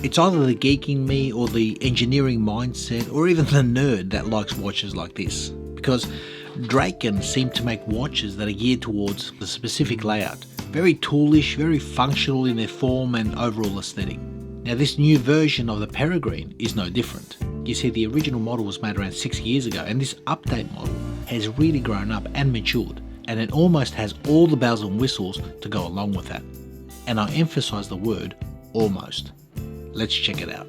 It's either the geek in me or the engineering mindset or even the nerd that likes watches like this, because Draken seem to make watches that are geared towards the specific layout. Very toolish, very functional in their form and overall aesthetic. Now this new version of the Peregrine is no different. You see, the original model was made around 6 years ago, and this update model has really grown up and matured, and it almost has all the bells and whistles to go along with that. And I emphasize the word almost. Let's check it out.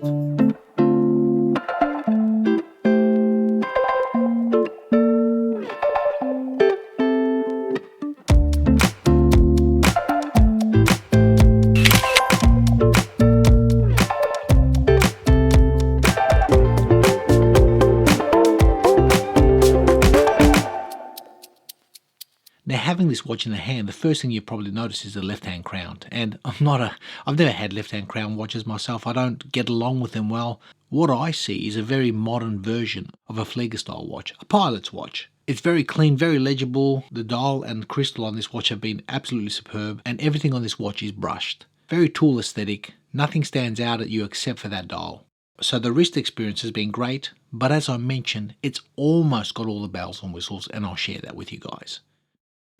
Now, having this watch in the hand, the first thing you probably notice is the left-hand crown. And I've never had left-hand crown watches myself. I don't get along with them well. What I see is a very modern version of a Flieger-style watch, a pilot's watch. It's very clean, very legible. The dial and crystal on this watch have been absolutely superb, and everything on this watch is brushed. Very tool aesthetic. Nothing stands out at you except for that dial. So the wrist experience has been great, but as I mentioned, it's almost got all the bells and whistles, and I'll share that with you guys.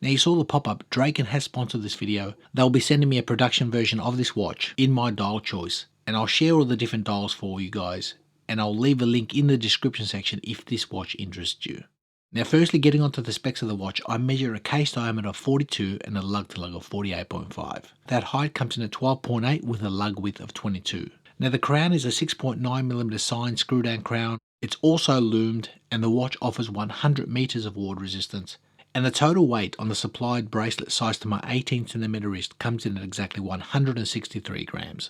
Now, you saw the pop-up. Draken has sponsored this video. They'll be sending me a production version of this watch in my dial choice, and I'll share all the different dials for you guys, and I'll leave a link in the description section if this watch interests you. Now, firstly, getting onto the specs of the watch, I measure a case diameter of 42 and a lug-to-lug of 48.5. That height comes in at 12.8 with a lug width of 22. Now, the crown is a 6.9mm signed screw-down crown. It's also lumed, and the watch offers 100 meters of water resistance. And the total weight on the supplied bracelet sized to my 18cm wrist comes in at exactly 163 grams.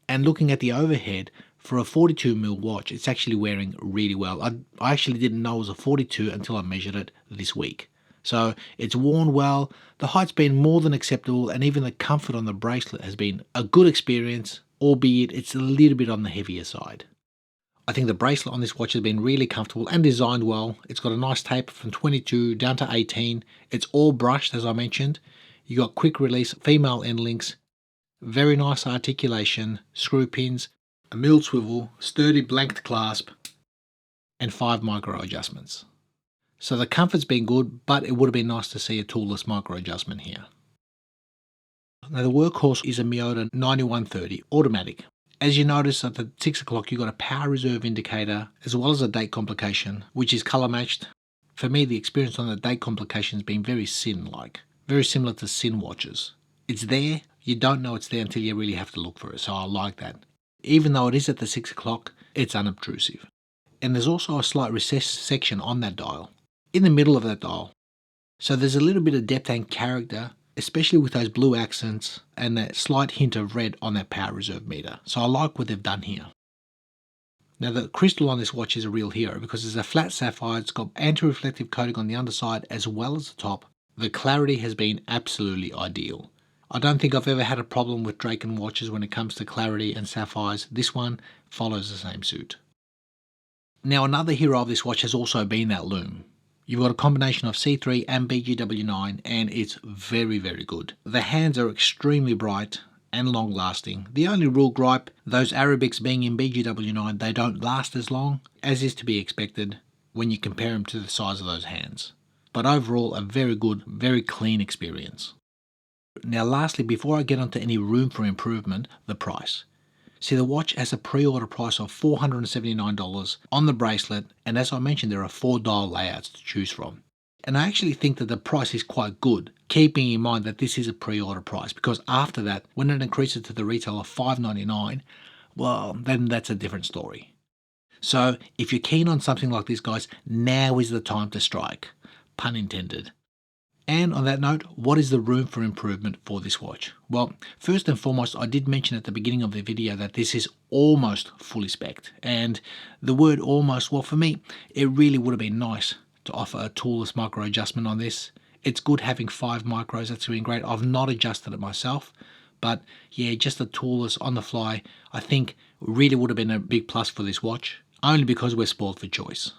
And looking at the overhead, for a 42mm watch, it's actually wearing really well. I actually didn't know it was a 42 until I measured it this week. So it's worn well, the height's been more than acceptable, and even the comfort on the bracelet has been a good experience, albeit it's a little bit on the heavier side. I think the bracelet on this watch has been really comfortable and designed well. It's got a nice taper from 22 down to 18. It's all brushed, as I mentioned. You got quick release female end links, very nice articulation, screw pins, a milled swivel, sturdy blanked clasp, and 5 micro adjustments. So the comfort's been good, but it would have been nice to see a toolless micro adjustment here. Now, the workhorse is a Miyota 9130 automatic. As you notice at the 6 o'clock, you've got a power reserve indicator as well as a date complication, which is color matched. For me, the experience on the date complication has been very SIN-like, very similar to SIN watches. It's there, you don't know it's there until you really have to look for it, so I like that. Even though it is at the 6 o'clock, it's unobtrusive. And there's also a slight recessed section on that dial, in the middle of that dial. So there's a little bit of depth and character, especially with those blue accents and that slight hint of red on that power reserve meter. So I like what they've done here. Now, the crystal on this watch is a real hero because it's a flat sapphire. It's got anti-reflective coating on the underside as well as the top. The clarity has been absolutely ideal. I don't think I've ever had a problem with Draken watches when it comes to clarity and sapphires. This one follows the same suit. Now, another hero of this watch has also been that lume. You've got a combination of C3 and BGW9, and it's very, very good. The hands are extremely bright and long lasting. The only real gripe, those Arabics being in BGW9, they don't last as long, as is to be expected when you compare them to the size of those hands. But overall, a very good, very clean experience. Now lastly, before I get onto any room for improvement, the price. See, the watch has a pre-order price of $479 on the bracelet, and as I mentioned, there are 4 dial layouts to choose from. And I actually think that the price is quite good, keeping in mind that this is a pre-order price, because after that, when it increases to the retail of $599, well, then that's a different story. So if you're keen on something like this, guys, now is the time to strike. Pun intended. And on that note, what is the room for improvement for this watch? Well, first and foremost, I did mention at the beginning of the video that this is almost fully spec'd. And the word almost, well, for me, it really would have been nice to offer a toolless micro adjustment on this. It's good having 5 micros, that's been great. I've not adjusted it myself, but yeah, just a toolless on the fly, I think really would have been a big plus for this watch, only because we're spoiled for choice.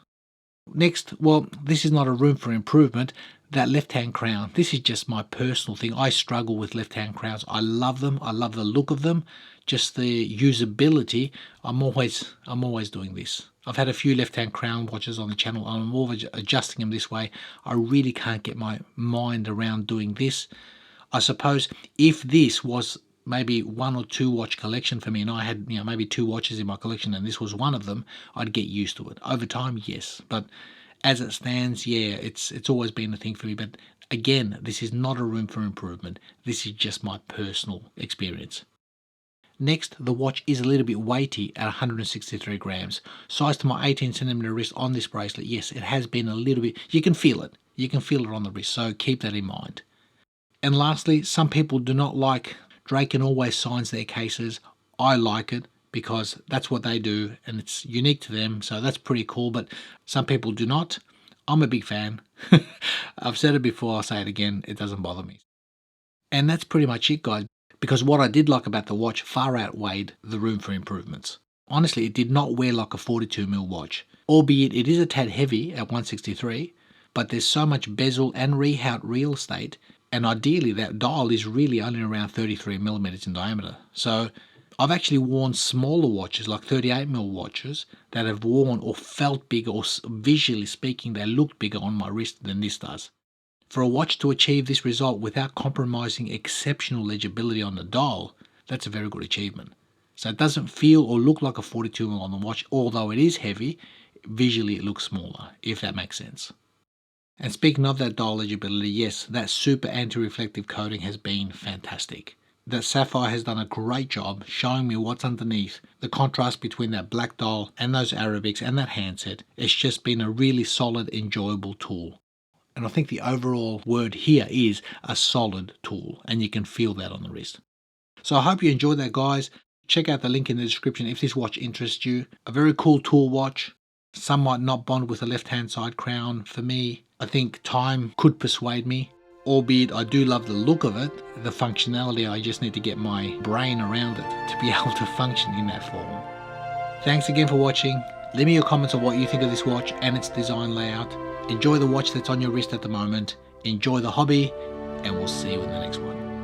Next, well, this is not a room for improvement. That left-hand crown, this is just my personal thing. I struggle with left-hand crowns. I love them. I love the look of them. Just the usability. I'm always doing this. I've had a few left-hand crown watches on the channel. I'm always adjusting them this way. I really can't get my mind around doing this. I suppose if this was maybe 1 or 2 watch collection for me, and I had maybe 2 watches in my collection, and this was one of them, I'd get used to it. Over time, yes, but as it stands, yeah, it's always been a thing for me. But again, this is not a room for improvement. This is just my personal experience. Next, the watch is a little bit weighty at 163 grams. Size to my 18cm wrist on this bracelet, yes, it has been a little bit, you can feel it. You can feel it on the wrist, so keep that in mind. And lastly, some people do not like Draken always signs their cases. I like it because that's what they do and it's unique to them, so that's pretty cool, but some people do not. I'm a big fan. I've said it before, I'll say it again, it doesn't bother me. And that's pretty much it, guys, because what I did like about the watch far outweighed the room for improvements. Honestly, it did not wear like a 42mm watch, albeit it is a tad heavy at 163, but there's so much bezel and rehaut real estate, and ideally that dial is really only around 33mm in diameter. So I've actually worn smaller watches like 38mm watches that have worn or felt bigger, or visually speaking they looked bigger on my wrist than this does. For a watch to achieve this result without compromising exceptional legibility on the dial, that's a very good achievement. So it doesn't feel or look like a 42mm on the watch, although it is heavy, visually it looks smaller, if that makes sense. And speaking of that dial legibility, yes, that super anti-reflective coating has been fantastic. That sapphire has done a great job showing me what's underneath. The contrast between that black dial and those Arabics and that handset, it's just been a really solid, enjoyable tool. And I think the overall word here is a solid tool, and you can feel that on the wrist. So I hope you enjoyed that, guys. Check out the link in the description if this watch interests you. A very cool tool watch. Some might not bond with the left-hand side crown. For me, I think time could persuade me, albeit I do love the look of it. The functionality, I just need to get my brain around it to be able to function in that form. Thanks again for watching. Leave me your comments on what you think of this watch and its design layout. Enjoy the watch that's on your wrist at the moment. Enjoy the hobby, and we'll see you in the next one.